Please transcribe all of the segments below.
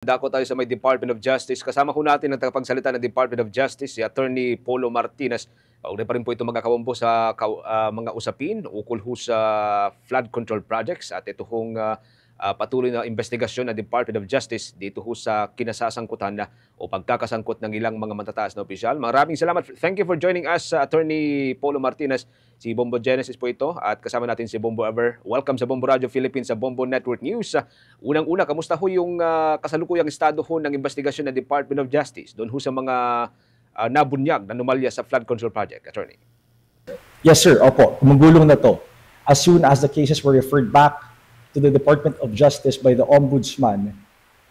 Dako tayo sa may Department of Justice. Kasama ho natin ang tagapagsalita ng Department of Justice, si Attorney Polo Martinez. Kaugnay pa rin po ito magkakawambo sa mga usapin ukol ho sa flood control projects at ito hong patuloy na investigasyon ng Department of Justice dito ho sa kinasasangkutan na o pagkakasangkot ng ilang mga matataas na opisyal. Maraming salamat. Thank you for joining us, Attorney Polo Martinez. Si Bombo Genesis po ito at kasama natin si Bombo Ever. Welcome sa Bombo Radio Philippines sa Bombo Network News. Unang-una, kamusta ho yung kasalukuyang estado ho ng investigasyon ng Department of Justice doon ho sa mga nabunyag na anomalya sa flood control project, Attorney? Yes, sir. Opo. Gumugulong na to. As soon as the cases were referred back to the Department of Justice by the Ombudsman,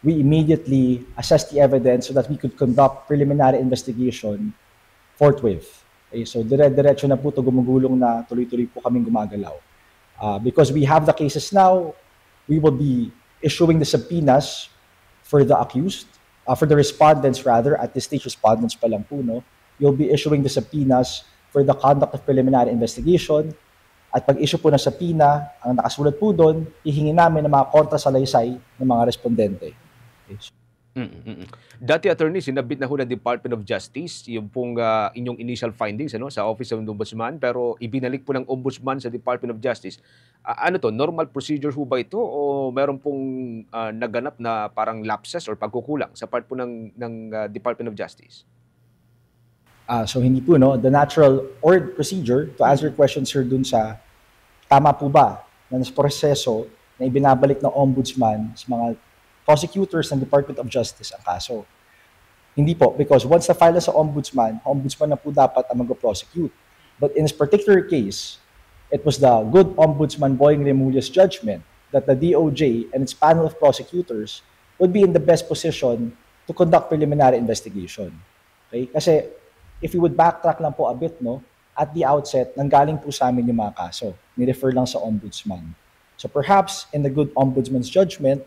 we immediately assessed the evidence so that we could conduct preliminary investigation forthwith. Okay, so dire-diretso na po ito gumugulong na tuloy-tuloy po kaming gumagalaw. Because we have the cases now, we will be issuing the subpoenas for the accused, for the respondents rather, at this stage respondents pa lang po, no? You'll be issuing the subpoenas for the conduct of preliminary investigation. At pag-issue po ng subpoena, ang nakasulat po doon, hihingi namin ng mga kontrasalaysay ng mga respondente. Dati, Attorney, sinabit na ho ng Department of Justice yung pong inyong initial findings sa Office of the Ombudsman, pero ibinalik po ng Ombudsman sa Department of Justice. Ano to, normal procedure ho ba ito o meron pong naganap na parang lapses or pagkukulang sa part po ng Department of Justice? So hindi po, no? The natural or procedure, to answer your question, sir, dun sa tama po ba na nasa proseso na ibinabalik ng Ombudsman sa mga prosecutors ng Department of Justice ang kaso. Hindi po, because once na-file na sa Ombudsman na po dapat ang mag-prosecute. But in this particular case, it was the good Ombudsman Boying Remulla's judgment that the DOJ and its panel of prosecutors would be in the best position to conduct preliminary investigation. Okay? Kasi if we would backtrack lang po a bit, no, at the outset, nanggaling po sa amin yung mga kaso. Ni-refer lang sa Ombudsman. So perhaps, in the good Ombudsman's judgment,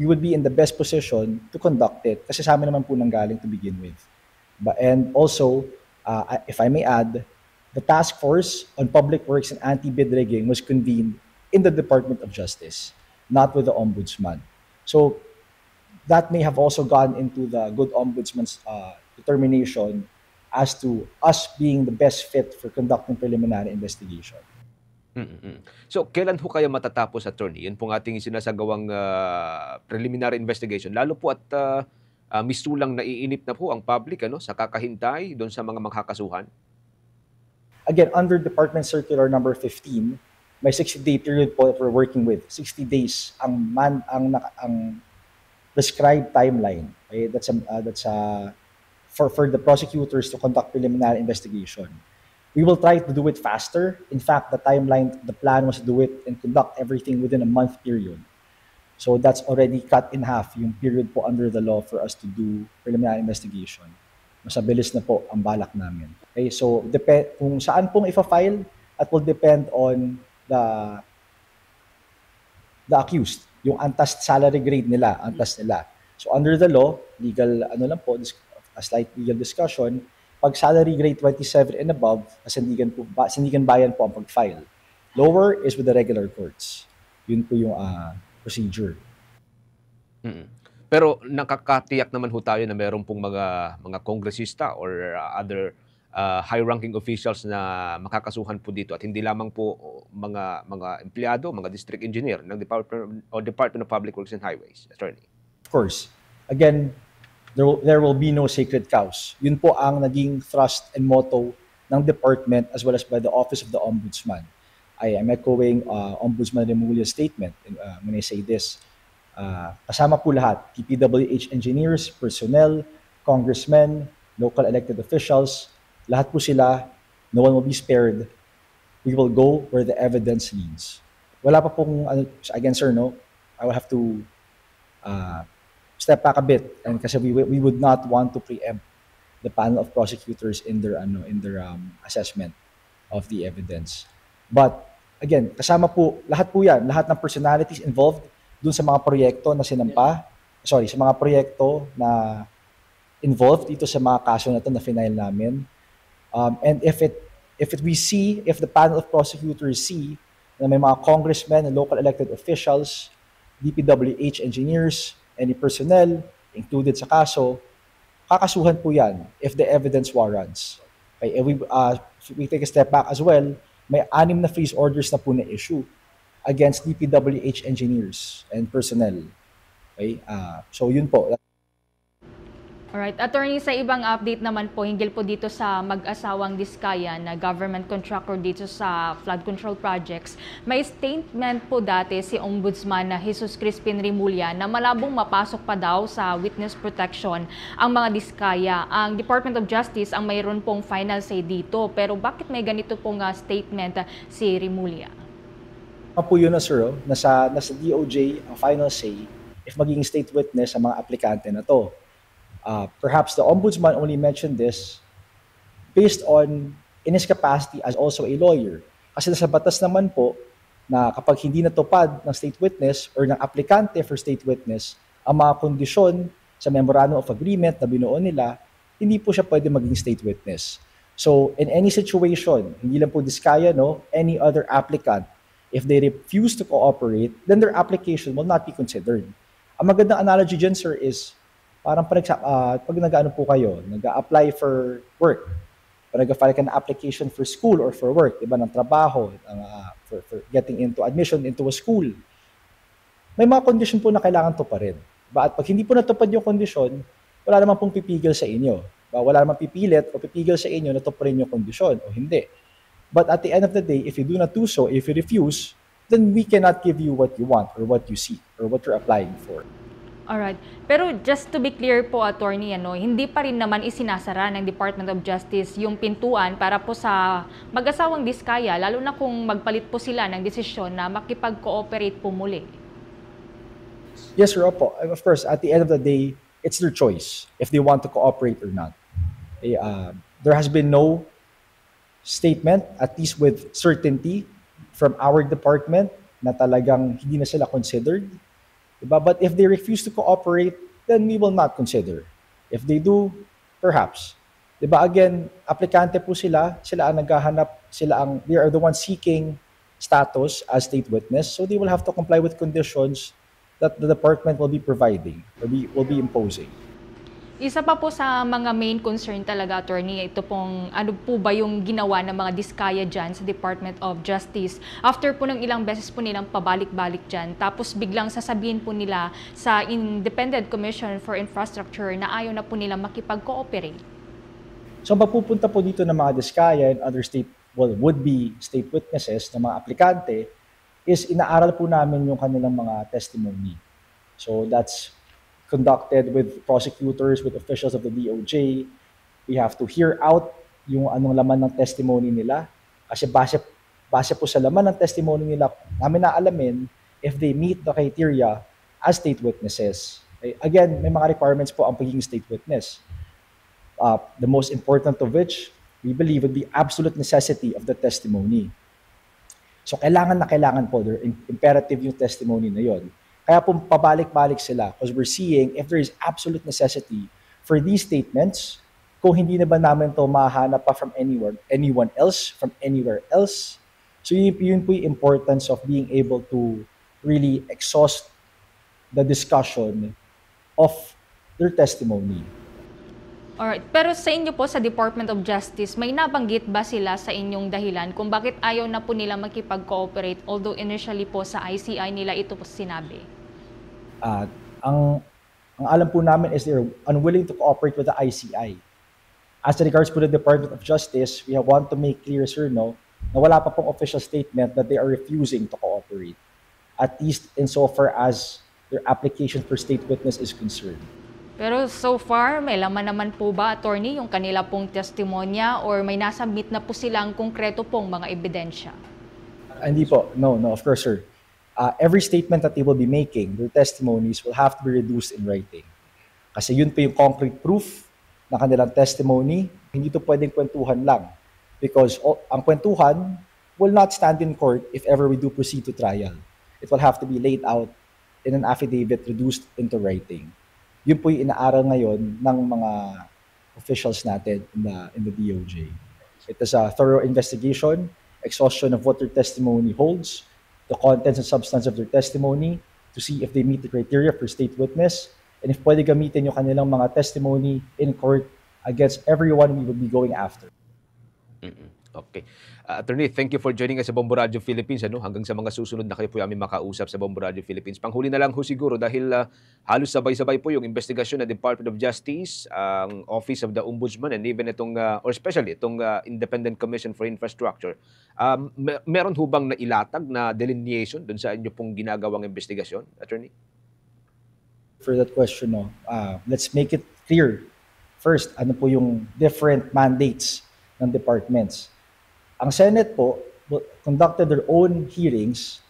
we would be in the best position to conduct it. Kasi sa amin naman po nanggaling to begin with. And also, if I may add, the Task Force on Public Works and Anti-Bid Rigging was convened in the Department of Justice, not with the Ombudsman. So that may have also gone into the good Ombudsman's determination as to us being the best fit for conducting preliminary investigation. So, kailan ho kaya matatapos, Attorney? Yun pong ating sinasagawang preliminary investigation. Lalo po at misulang naiinip na po ang public sa kakahintay doon sa mga makakasuhan. Again, under Department Circular number 15, may 60-day period po that we're working with. 60 days ang prescribed timeline. Okay? That's for the prosecutors to conduct preliminary investigation. We will try to do it faster. In fact, the plan was to do it and conduct everything within a month period. So that's already cut in half yung period po under the law for us to do preliminary investigation. Mas mabilis na po ang balak namin. Okay, so kung saan pong ifa-file, that will depend on the accused, yung antas salary grade nila, antas nila. So under the law, legal a slight legal discussion, pag salary grade 27 and above, Sandigan Bayan po ang pag-file. Lower is with the regular courts. Yun po yung procedure. Pero nakakatiyak naman ho tayo na meron pong mga kongresista or other high-ranking officials na makakasuhan po dito at hindi lamang po mga empleyado, mga district engineer ng Department of Public Works and Highways, Attorney. Of course. Again, there will be no sacred cows. Yun po ang naging thrust and motto ng department as well as by the Office of the Ombudsman. I am echoing Ombudsman Remulla's statement when I say this. Kasama po lahat, DPWH engineers, personnel, congressmen, local elected officials, lahat po sila, no one will be spared. We will go where the evidence leads. Wala pa pong, again sir, no, I will have to step back a bit, and kasi we would not want to preempt the panel of prosecutors in their assessment of the evidence. But again, kasama po lahat ng personalities involved dun sa mga proyekto na sa mga proyekto na involved dito sa mga kaso na to na final namin. And if the panel of prosecutors see na may mga congressmen and local elected officials, DPWH engineers, any personnel included sa kaso, kakasuhan po yan if the evidence warrants. Okay, and if we take a step back as well, may 6 na freeze orders na po na issue against DPWH engineers and personnel. Okay, so yun po. Alright, attorney, sa ibang update naman po, hinggil po dito sa mag-asawang Diskaya na government contractor dito sa flood control projects, may statement po dati si Ombudsman na Jesus Crispin Rimulya na malabong mapasok pa daw sa witness protection ang mga Diskaya. Ang Department of Justice ang mayroon pong final say dito, pero bakit may ganito pong statement si Rimulya? Po yun na sir, nasa DOJ ang final say if magiging state witness ang mga aplikante na to. Perhaps the Ombudsman only mentioned this based on in his capacity as also a lawyer. Kasi sa batas naman po na kapag hindi natupad ng state witness or ng aplikante for state witness ang mga kondisyon sa Memorandum of Agreement na binuo nila, hindi po siya pwede maging state witness. So in any situation, hindi lang po Diskaya, no, any other applicant, if they refuse to cooperate, then their application will not be considered. Ang magandang analogy dyan, sir, is parang pag nag-ano po kayo, nag-apply for work, pag nag-file ka na application for school or for work, diba, ng trabaho, for getting into admission into a school, may mga condition po na kailangan to pa rin. Diba? At pag hindi po natupad yung condition, wala naman pong pipigil sa inyo. Diba? Wala naman pipilit o pipigil sa inyo na tuparin yung condition o hindi. But at the end of the day, if you do not do so, if you refuse, then we cannot give you what you want or what you seek or what you're applying for. Alright. Pero just to be clear po, attorney, hindi pa rin naman isinasara ng Department of Justice yung pintuan para po sa mag-asawang Diskaya, lalo na kung magpalit po sila ng desisyon na makipag-cooperate po muli. Yes, sir, opo. Of course, at the end of the day, it's their choice if they want to cooperate or not. There has been no statement, at least with certainty, from our department na talagang hindi na sila considered. Diba? But if they refuse to cooperate, then we will not consider. If they do, perhaps. Diba? Again, aplikante po sila ang naghahanap, they are the ones seeking status as state witness, so they will have to comply with conditions that the department will be providing, or will be imposing. Isa pa po sa mga main concern talaga, attorney, ito pong ano po ba yung ginawa ng mga Diskaya dyan sa Department of Justice after po ng ilang beses po nilang pabalik-balik dyan, tapos biglang sasabihin po nila sa Independent Commission for Infrastructure na ayaw na po nila makipag-cooperate. So mapupunta po dito ng mga Diskaya and other would-be state witnesses ng mga aplikante is inaaral po namin yung kanilang mga testimony. So that's conducted with prosecutors, with officials of the DOJ. We have to hear out yung anong laman ng testimony nila. Kasi base po sa laman ng testimony nila, namin naalamin if they meet the criteria as state witnesses. Okay? Again, may mga requirements po ang pagiging state witness. The most important of which, we believe, would be absolute necessity of the testimony. So kailangan po, they're imperative yung testimony na yon. Kaya po pabalik-balik sila because we're seeing if there is absolute necessity for these statements, kung hindi na ba namin to mahanap pa from anyone else, from anywhere else. So yun po yung importance of being able to really exhaust the discussion of their testimony. Alright, pero sa inyo po sa Department of Justice, may nabanggit ba sila sa inyong dahilan kung bakit ayaw na po nila makipag-cooperate, although initially po sa ICI nila ito po sinabi? Ang alam po namin is they're unwilling to cooperate with the ICI. As regards to the Department of Justice, we want to make clear, sir, no, na wala pa pong official statement that they are refusing to cooperate, at least insofar as their application for state witness is concerned. Pero so far, may laman naman po ba, attorney, yung kanila pong testimonya or may nasubmit na po silang konkreto pong mga ebidensya? Hindi po. No, of course, sir. Every statement that they will be making, their testimonies will have to be reduced in writing. Kasi yun po yung concrete proof na kanilang testimony. Hindi to pwedeng kwentuhan lang. Because ang kwentuhan will not stand in court if ever we do proceed to trial. It will have to be laid out in an affidavit reduced into writing. Yun po yung inaaral ngayon ng mga officials natin in the DOJ. It is a thorough investigation, exhaustion of what their testimony holds, the contents and substance of their testimony, to see if they meet the criteria for state witness, And if pwede gamitin yung kanilang mga testimony in court against everyone we will be going after. Okay. Attorney, thank you for joining us sa Bombo Radio Philippines. Hanggang sa mga susunod na kayo po aming makausap sa Bombo Radio Philippines. Panghuli na lang ho siguro dahil halos sabay-sabay po yung investigasyon ng Department of Justice, ang Office of the Ombudsman, and even itong, or especially itong Independent Commission for Infrastructure. Meron ho bang nailatag na delineation dun sa inyo pong ginagawang investigasyon, Attorney? For that question, let's make it clear. First, ano po yung different mandates ng departments? Ang Senate po conducted their own hearings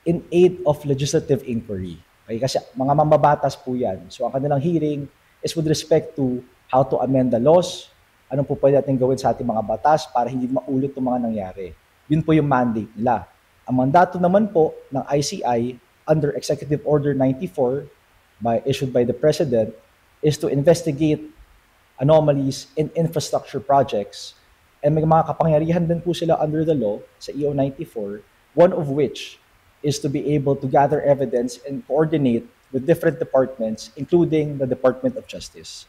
in aid of legislative inquiry. Okay? Kasi mga mambabatas po yan. So ang kanilang hearing is with respect to how to amend the laws, ano po pwede natin gawin sa ating mga batas para hindi maulit yung mga nangyari. Yun po yung mandate nila. Ang mandato naman po ng ICI under Executive Order 94 issued by the President is to investigate anomalies in infrastructure projects. And may mga kapangyarihan din po sila under the law sa EO 94, one of which is to be able to gather evidence and coordinate with different departments, including the Department of Justice.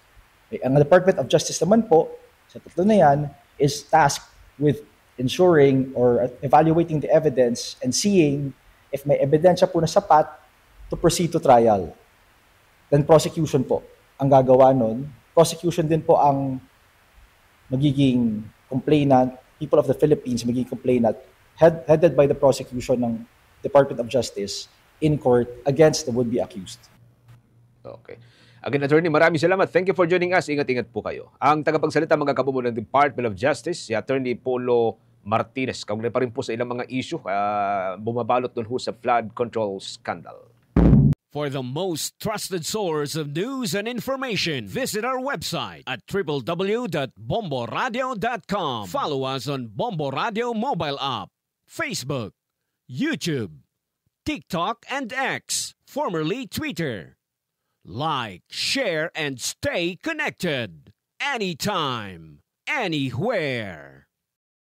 Okay, ang Department of Justice naman po, sa tatlo na yan, is tasked with ensuring or evaluating the evidence and seeing if may ebidensya po na sapat to proceed to trial. Then prosecution po ang gagawa nun. Prosecution din po ang magiging complainant, people of the Philippines magiging complainant, headed by the prosecution ng Department of Justice in court against the would-be accused. Okay. Again, Attorney, maraming salamat. Thank you for joining us. Ingat-ingat po kayo. Ang tagapagsalita mga kabubo ng Department of Justice, si Attorney Polo Martinez. Kaugnay pa rin po sa ilang mga issue, bumabalot dun ho sa flood control scandal. For the most trusted source of news and information, visit our website at www.bomboradio.com. Follow us on Bombo Radio mobile app, Facebook, YouTube, TikTok, and X, formerly Twitter. Like, share, and stay connected. Anytime, anywhere.